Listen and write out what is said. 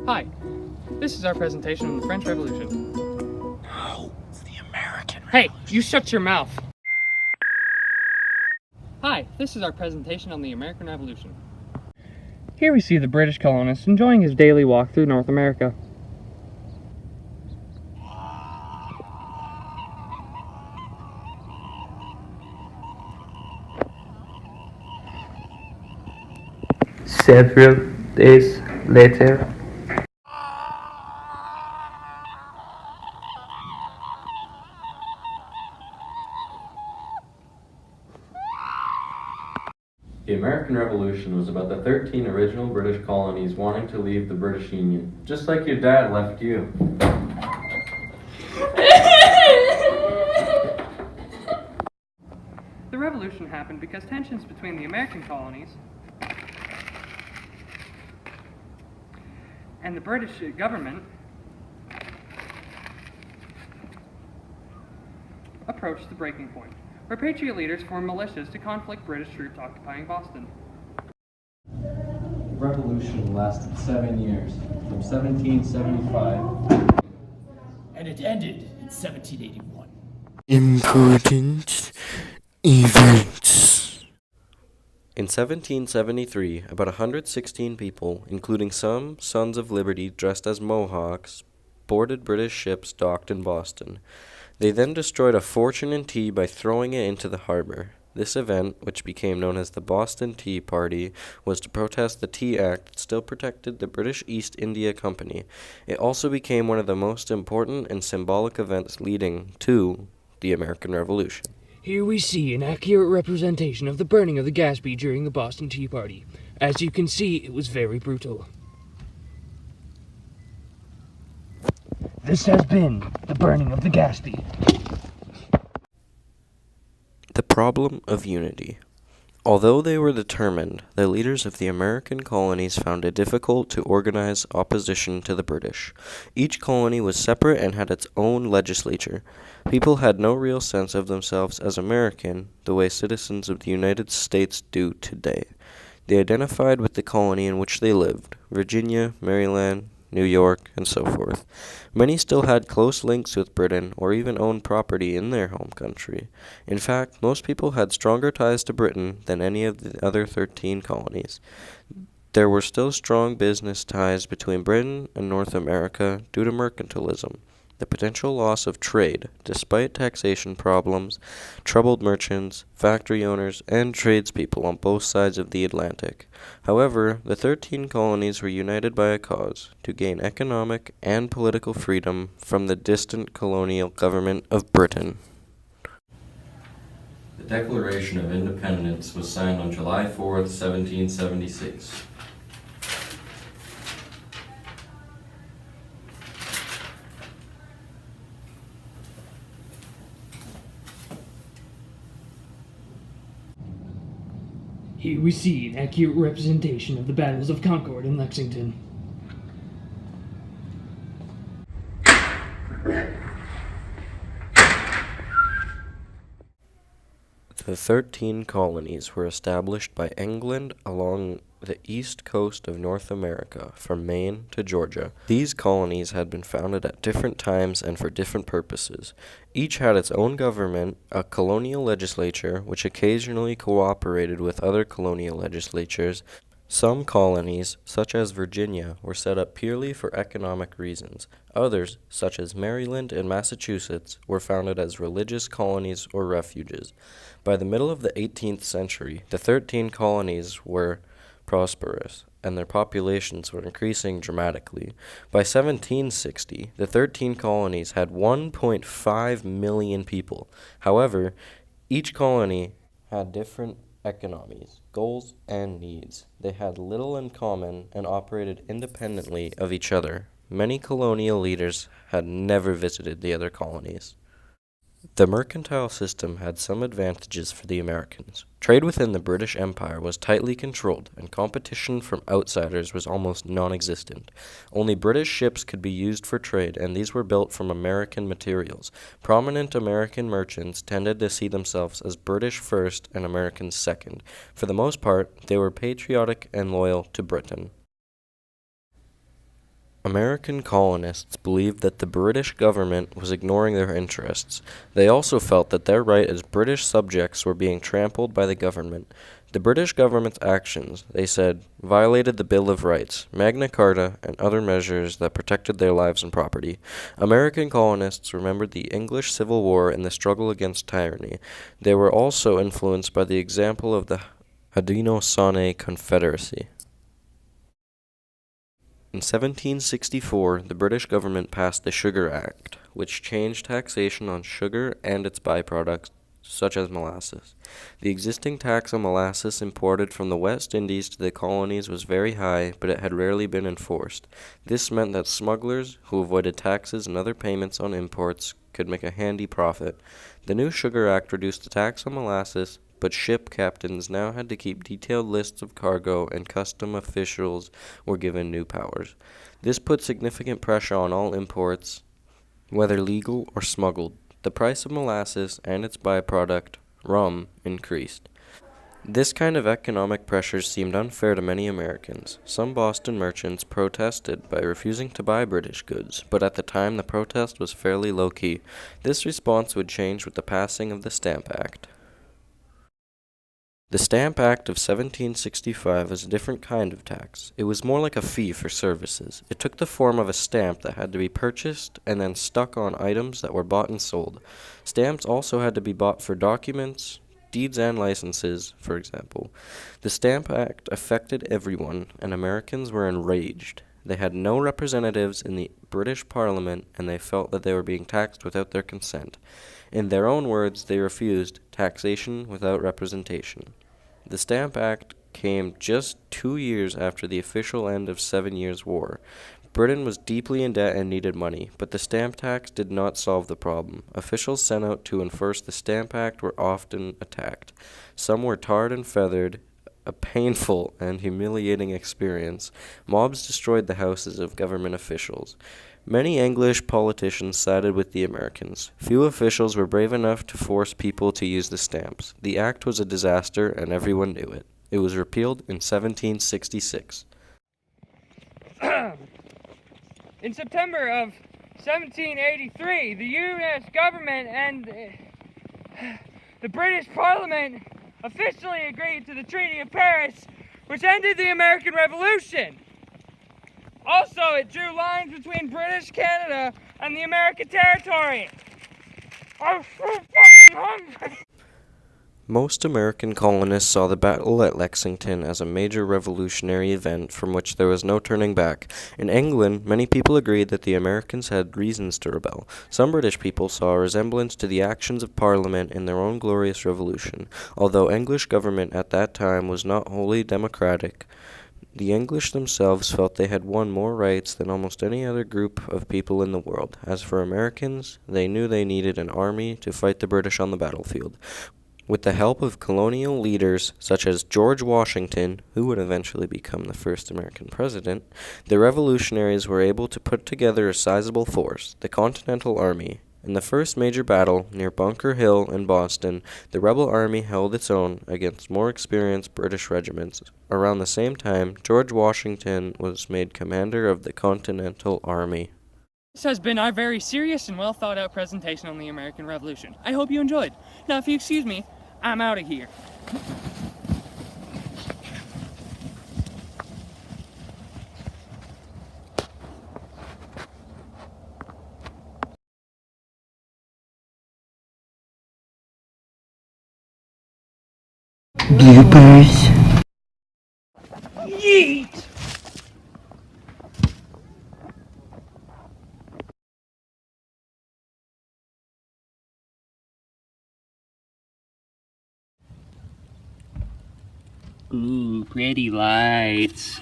Hi, this is our presentation on the French Revolution. No, it's the American Revolution. Hey, you shut your mouth! Hi, this is our presentation on the American Revolution. Here we see the British colonist enjoying his daily walk through North America. Several days later, The American Revolution was about the 13 original British colonies wanting to leave the British Union, just like your dad left you. The revolution happened because tensions between the American colonies and the British government approached the breaking point, where patriot leaders formed militias to conflict British troops occupying Boston. The revolution lasted 7 years, from 1775. And it ended in 1781. Important events. In 1773, about 116 people, including some Sons of Liberty dressed as Mohawks, boarded British ships docked in Boston. They then destroyed a fortune in tea by throwing it into the harbor. This event, which became known as the Boston Tea Party, was to protest the Tea Act that still protected the British East India Company. It also became one of the most important and symbolic events leading to the American Revolution. Here we see an accurate representation of the burning of the Gaspee during the Boston Tea Party. As you can see, it was very brutal. This has been the burning of the Gaspee. The problem of unity. Although they were determined, the leaders of the American colonies found it difficult to organize opposition to the British. Each colony was separate and had its own legislature. People had no real sense of themselves as American, the way citizens of the United States do today. They identified with the colony in which they lived, Virginia, Maryland, New York, and so forth. Many still had close links with Britain or even owned property in their home country. In fact, most people had stronger ties to Britain than any of the other 13 colonies. There were still strong business ties between Britain and North America due to mercantilism. The potential loss of trade, despite taxation problems, troubled merchants, factory owners, and tradespeople on both sides of the Atlantic. However, the 13 colonies were united by a cause, to gain economic and political freedom from the distant colonial government of Britain. The Declaration of Independence was signed on July 4th, 1776. Here we see an accurate representation of the battles of Concord and Lexington. The 13 colonies were established by England along the east coast of North America, from Maine to Georgia. These colonies had been founded at different times and for different purposes. Each had its own government, a colonial legislature, which occasionally cooperated with other colonial legislatures. Some colonies, such as Virginia, were set up purely for economic reasons. Others, such as Maryland and Massachusetts, were founded as religious colonies or refuges. By the middle of the 18th century, the 13 colonies were prosperous, and their populations were increasing dramatically. By 1760, the 13 colonies had 1.5 million people. However, each colony had different economies, goals, and needs. They had little in common and operated independently of each other. Many colonial leaders had never visited the other colonies. The mercantile system had some advantages for the Americans. Trade within the British Empire was tightly controlled, and competition from outsiders was almost non-existent. Only British ships could be used for trade, and these were built from American materials. Prominent American merchants tended to see themselves as British first and Americans second. For the most part, they were patriotic and loyal to Britain. American colonists believed that the British government was ignoring their interests. They also felt that their right as British subjects were being trampled by the government. The British government's actions, they said, violated the Bill of Rights, Magna Carta, and other measures that protected their lives and property. American colonists remembered the English Civil War and the struggle against tyranny. They were also influenced by the example of the Haudenosaunee Confederacy. In 1764, the British government passed the Sugar Act, which changed taxation on sugar and its byproducts, such as molasses. The existing tax on molasses imported from the West Indies to the colonies was very high, but it had rarely been enforced. This meant that smugglers, who avoided taxes and other payments on imports, could make a handy profit. The new Sugar Act reduced the tax on molasses, but ship captains now had to keep detailed lists of cargo, and custom officials were given new powers. This put significant pressure on all imports, whether legal or smuggled. The price of molasses and its byproduct, rum, increased. This kind of economic pressure seemed unfair to many Americans. Some Boston merchants protested by refusing to buy British goods, but at the time the protest was fairly low-key. This response would change with the passing of the Stamp Act. The Stamp Act of 1765 was a different kind of tax. It was more like a fee for services. It took the form of a stamp that had to be purchased and then stuck on items that were bought and sold. Stamps also had to be bought for documents, deeds, and licenses, for example. The Stamp Act affected everyone, and Americans were enraged. They had no representatives in the British Parliament, and they felt that they were being taxed without their consent. In their own words, they refused taxation without representation. The Stamp Act came just 2 years after the official end of 7 Years' War. Britain was deeply in debt and needed money, but the stamp tax did not solve the problem. Officials sent out to enforce the Stamp Act were often attacked. Some were tarred and feathered, a painful and humiliating experience. Mobs destroyed the houses of government officials. Many English politicians sided with the Americans. Few officials were brave enough to force people to use the stamps. The act was a disaster, and everyone knew it. It was repealed in 1766. In September of 1783, the U.S. government and the British Parliament officially agreed to the Treaty of Paris, which ended the American Revolution. Also, it drew lines between British Canada and the American territory. I'm so fucking hungry. Most American colonists saw the battle at Lexington as a major revolutionary event from which there was no turning back. In England, many people agreed that the Americans had reasons to rebel. Some British people saw a resemblance to the actions of Parliament in their own glorious revolution. Although English government at that time was not wholly democratic, the English themselves felt they had won more rights than almost any other group of people in the world. As for Americans, they knew they needed an army to fight the British on the battlefield. With the help of colonial leaders such as George Washington, who would eventually become the first American president, the revolutionaries were able to put together a sizable force, the Continental Army. In the first major battle, near Bunker Hill in Boston, the rebel army held its own against more experienced British regiments. Around the same time, George Washington was made commander of the Continental Army. This has been our very serious and well thought out presentation on the American Revolution. I hope you enjoyed. Now, if you excuse me, I'm out of here. Bloopers. Yeet! Ooh, pretty lights.